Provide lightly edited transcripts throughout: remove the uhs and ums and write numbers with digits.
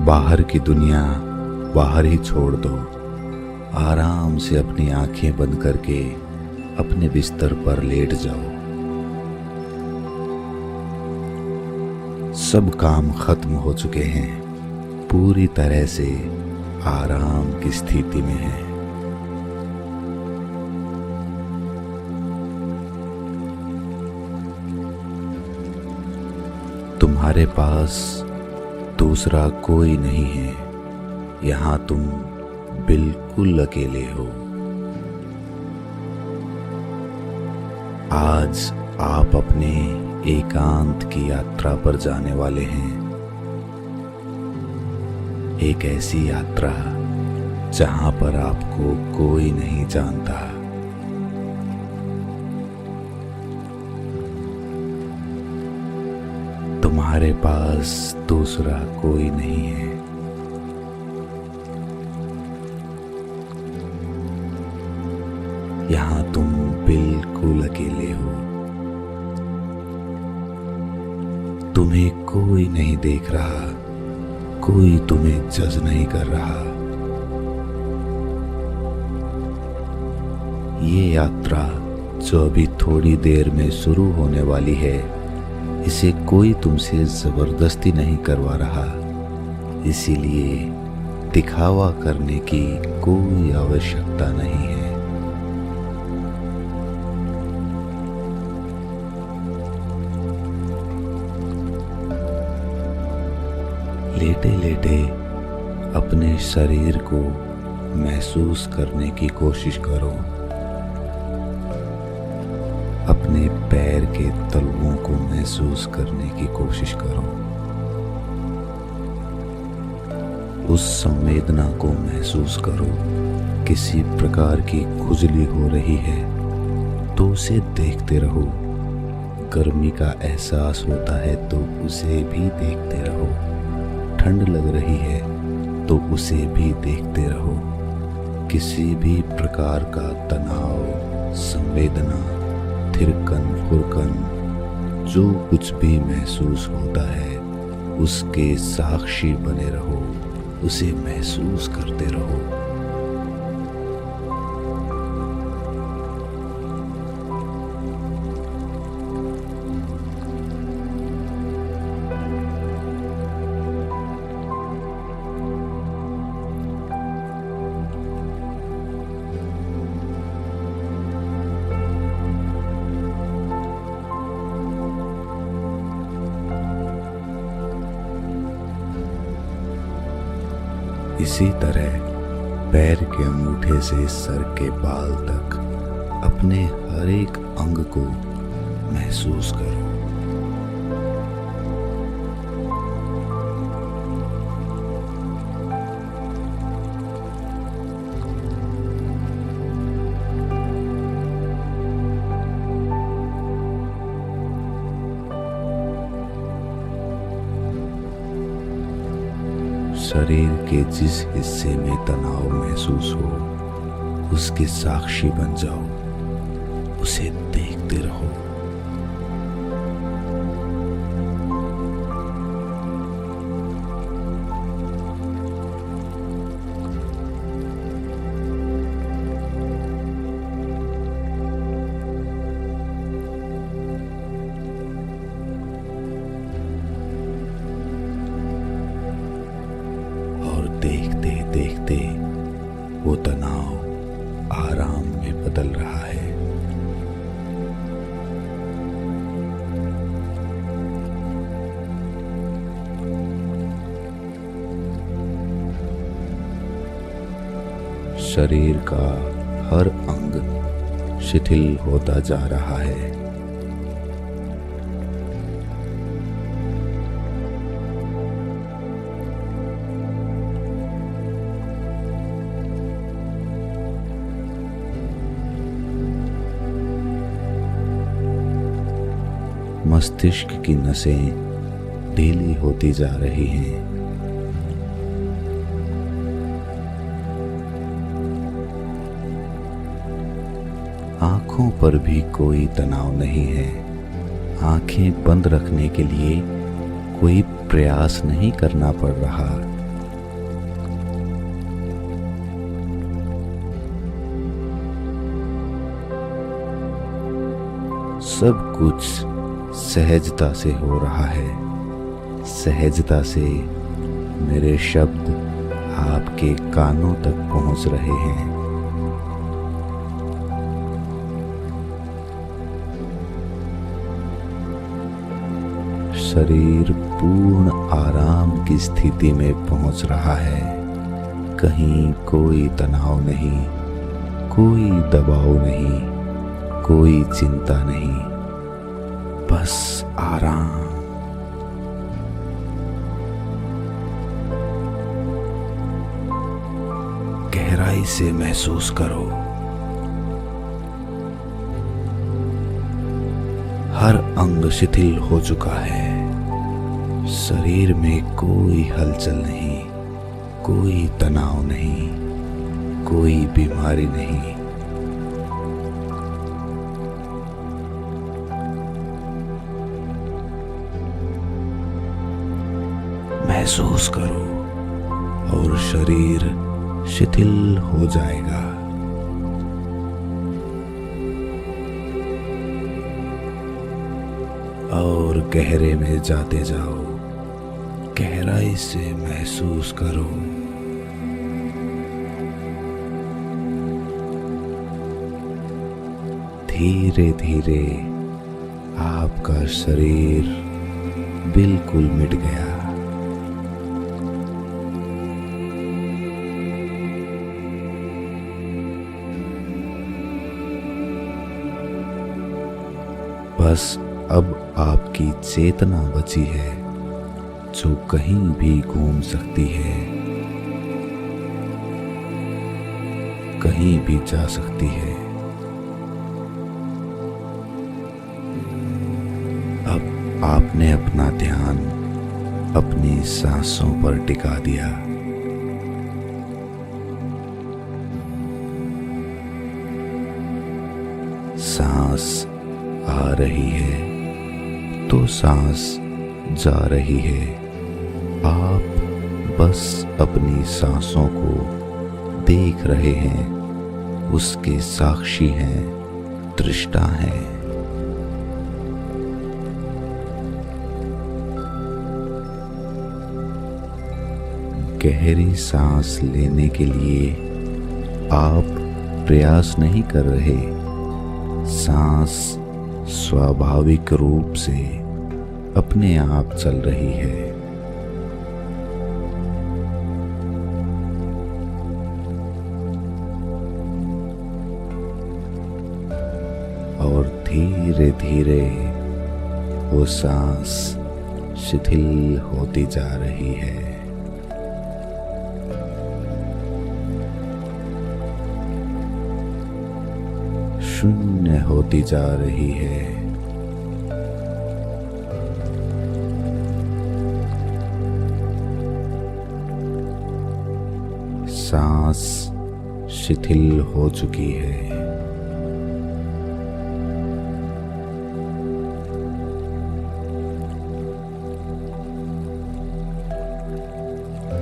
बाहर की दुनिया बाहर ही छोड़ दो। आराम से अपनी आंखें बंद करके अपने बिस्तर पर लेट जाओ। सब काम खत्म हो चुके हैं, पूरी तरह से आराम की स्थिति में है। तुम्हारे पास दूसरा कोई नहीं है। यहाँ तुम बिल्कुल अकेले हो। आज आप अपने एकांत की यात्रा पर जाने वाले हैं। एक ऐसी यात्रा जहां पर आपको कोई नहीं जानता। तुम्हारे पास दूसरा कोई नहीं है। यहाँ तुम बिल्कुल अकेले हो। तुम्हें कोई नहीं देख रहा, कोई तुम्हें जज नहीं कर रहा। ये यात्रा जो अभी थोड़ी देर में शुरू होने वाली है, इसे कोई तुमसे जबरदस्ती नहीं करवा रहा। इसीलिए दिखावा करने की कोई आवश्यकता नहीं है। लेटे लेटे अपने शरीर को महसूस करने की कोशिश करो। अपने पैर के तलवों को महसूस करने की कोशिश करो। उस संवेदना को महसूस करो। किसी प्रकार की खुजली हो रही है तो उसे देखते रहो। गर्मी का एहसास होता है तो उसे भी देखते रहो। ठंड लग रही है तो उसे भी देखते रहो। किसी भी प्रकार का तनाव, संवेदना, थिरकन फुरकन, जो कुछ भी महसूस होता है उसके साक्षी बने रहो। उसे महसूस करते रहो। इसी तरह पैर के अंगूठे से सर के बाल तक अपने हर एक अंग को महसूस करो। शरीर के जिस हिस्से में तनाव महसूस हो उसके साक्षी बन जाओ। उसे देखते रहो। देखते देखते वो तनाव आराम में बदल रहा है। शरीर का हर अंग शिथिल होता जा रहा है। मस्तिष्क की नसें ढीली होती जा रही हैं। आंखों पर भी कोई तनाव नहीं है। आंखें बंद रखने के लिए कोई प्रयास नहीं करना पड़ रहा। सब कुछ सहजता से हो रहा है। सहजता से मेरे शब्द आपके कानों तक पहुंच रहे हैं। शरीर पूर्ण आराम की स्थिति में पहुंच रहा है। कहीं कोई तनाव नहीं, कोई दबाव नहीं, कोई चिंता नहीं, बस आराम। गहराई से महसूस करो। हर अंग शिथिल हो चुका है। शरीर में कोई हलचल नहीं, कोई तनाव नहीं, कोई बीमारी नहीं। महसूस करो और शरीर शिथिल हो जाएगा। और गहरे में जाते जाओ। गहराई से महसूस करो। धीरे धीरे आपका शरीर बिल्कुल मिट गया। बस अब आपकी चेतना बची है, जो कहीं भी घूम सकती है, कहीं भी जा सकती है। अब आपने अपना ध्यान अपनी सांसों पर टिका दिया। सांस आ रही है तो सांस जा रही है। आप बस अपनी सांसों को देख रहे हैं, उसके साक्षी हैं, दृष्टा हैं। गहरी सांस लेने के लिए आप प्रयास नहीं कर रहे। सांस स्वाभाविक रूप से अपने आप चल रही है। और धीरे धीरे वो सांस शिथिल होती जा रही है। शून्य होती जा रही है। सांस शिथिल हो चुकी है।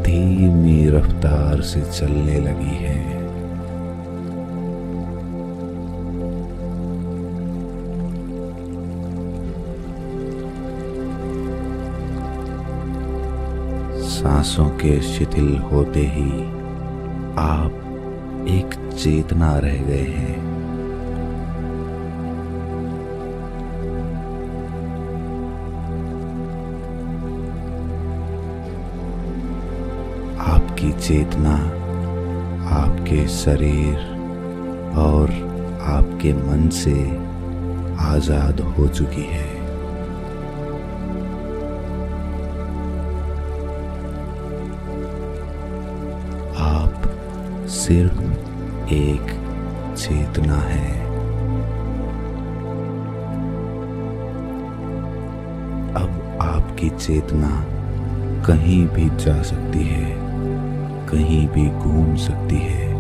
धीमी रफ्तार से चलने लगी है। सांसों के शिथिल होते ही आप एक चेतना रह गए हैं। आपकी चेतना आपके शरीर और आपके मन से आजाद हो चुकी है। सिर्फ एक चेतना है। अब आपकी चेतना कहीं भी जा सकती है, कहीं भी घूम सकती है।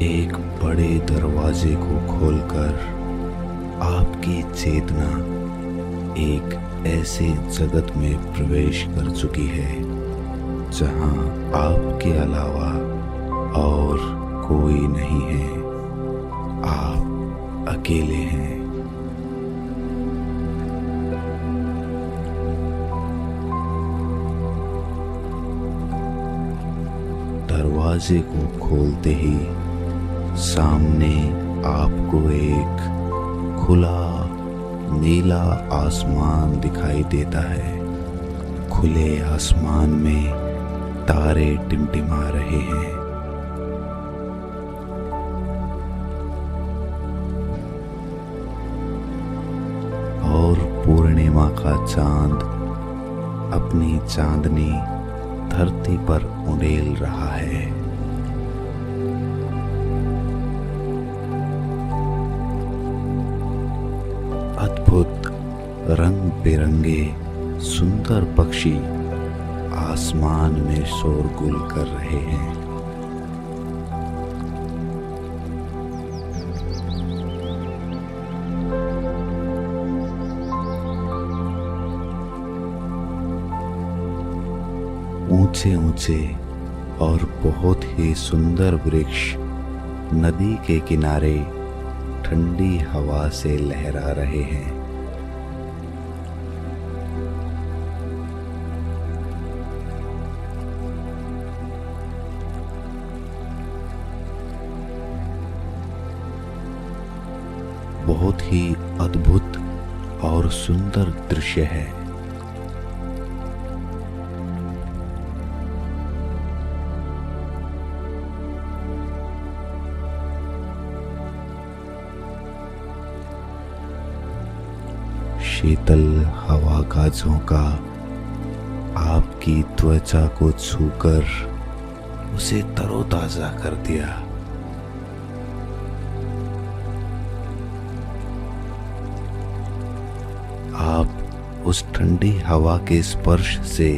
एक बड़े दरवाजे को खोलकर आपकी चेतना एक ऐसे जगत में प्रवेश कर चुकी है जहां आपके अलावा और कोई नहीं है। आप अकेले हैं। दरवाजे को खोलते ही सामने आपको एक खुला नीला आसमान दिखाई देता है। खुले आसमान में तारे टिमटिमा रहे हैं। और पूर्णिमा का चांद अपनी चांदनी धरती पर उड़ेल रहा है। अद्भुत रंग बिरंगे सुंदर पक्षी आसमान में शोरगुल कर रहे हैं। ऊंचे ऊंचे और बहुत ही सुंदर वृक्ष नदी के किनारे ठंडी हवा से लहरा रहे हैं। बहुत ही अद्भुत और सुंदर दृश्य है। शीतल हवा का झोंका आपकी त्वचा को छूकर उसे तरोताजा कर दिया। आप उस ठंडी हवा के स्पर्श से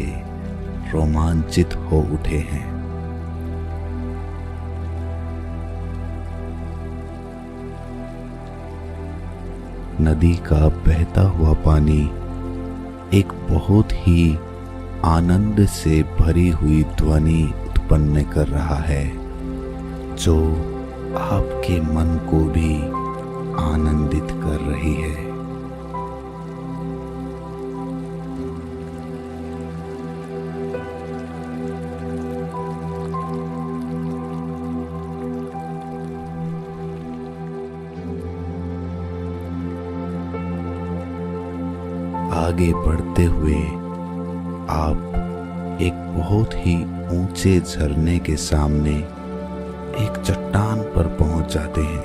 रोमांचित हो उठे हैं। नदी का बहता हुआ पानी एक बहुत ही आनंद से भरी हुई ध्वनि उत्पन्न कर रहा है, जो आपके मन को भी आनंदित कर रही है। आगे बढ़ते हुए आप एक बहुत ही ऊंचे झरने के सामने एक चट्टान पर पहुंच जाते हैं।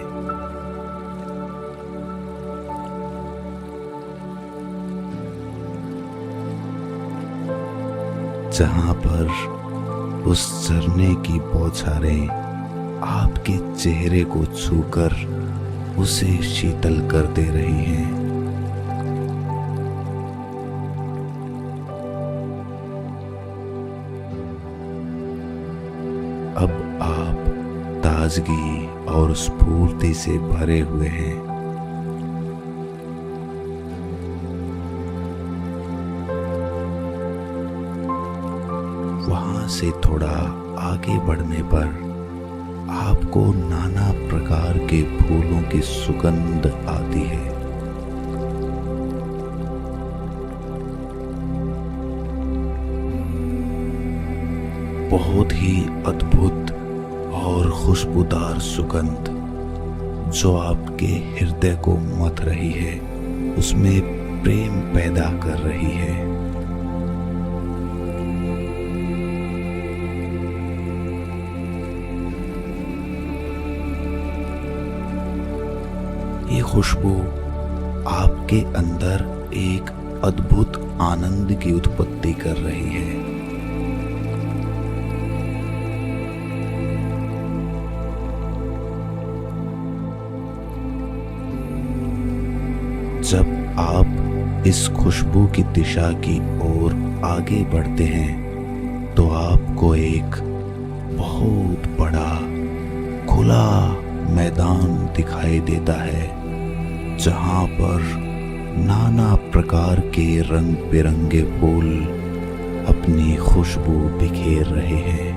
जहां पर उस झरने की बौछारें आपके चेहरे को छूकर उसे शीतल कर दे रही हैं। अब आप ताजगी और स्फूर्ति से भरे हुए हैं। वहां से थोड़ा आगे बढ़ने पर आपको नाना प्रकार के फूलों की सुगंध आती है। बहुत ही अद्भुत और खुशबूदार सुगंध जो आपके हृदय को मथ रही है, उसमें प्रेम पैदा कर रही है। ये खुशबू आपके अंदर एक अद्भुत आनंद की उत्पत्ति कर रही है। जब आप इस खुशबू की दिशा की ओर आगे बढ़ते हैं तो आपको एक बहुत बड़ा खुला मैदान दिखाई देता है, जहां पर नाना प्रकार के रंग बिरंगे फूल अपनी खुशबू बिखेर रहे हैं।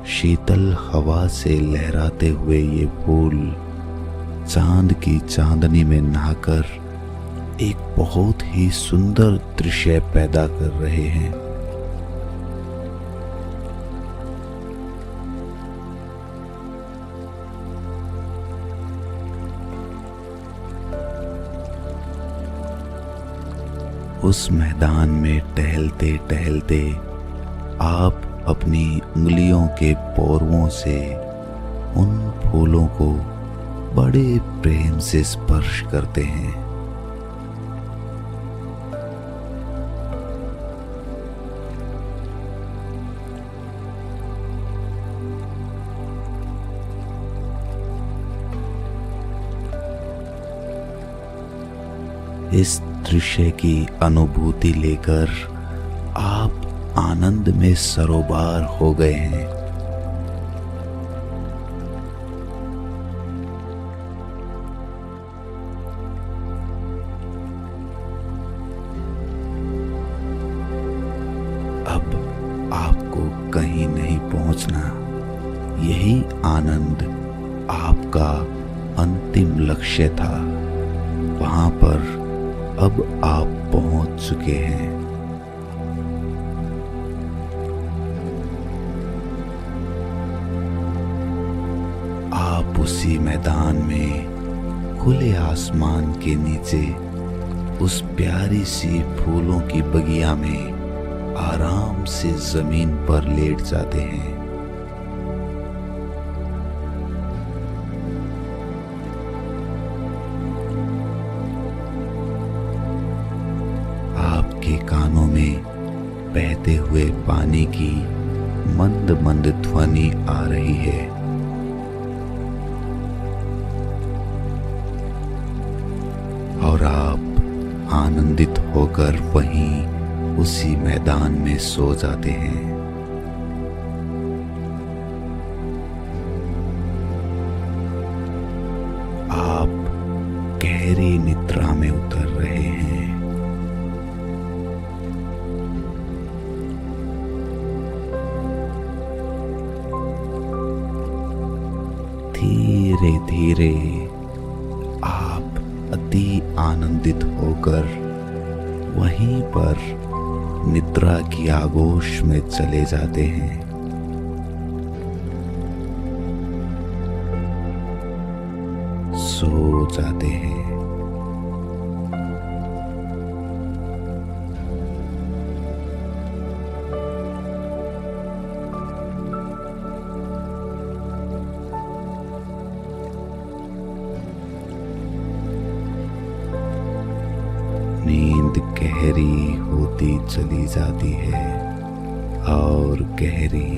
शीतल हवा से लहराते हुए ये फूल चांद की चांदनी में नहाकर एक बहुत ही सुंदर दृश्य पैदा कर रहे हैं। उस मैदान में टहलते टहलते आप अपनी उंगलियों के पोरवों से उन फूलों को बड़े प्रेम से स्पर्श करते हैं। इस दृश्य की अनुभूति लेकर आप आनंद में सरोबार हो गए हैं। अब आपको कहीं नहीं पहुंचना, यही आनंद आपका अंतिम लक्ष्य था। वहां पर अब आप पहुंच चुके हैं। आप उसी मैदान में खुले आसमान के नीचे उस प्यारी सी फूलों की बगिया में आराम से जमीन पर लेट जाते हैं। आपके कानों में बहते हुए पानी की मंद मंद ध्वनि आ रही है। और आप आनंदित होकर वहीं उसी मैदान में सो जाते हैं। आप गहरी निद्रा में उतर रहे हैं। धीरे धीरे आप अति आनंदित होकर वहीं पर निद्रा की आगोश में चले जाते हैं। सो जाते हैं। नींद गहरी होती चली जाती है और गहरी।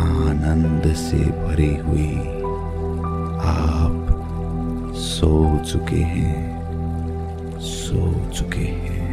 आनंद से भरी हुई आप सो चुके हैं, सो चुके हैं।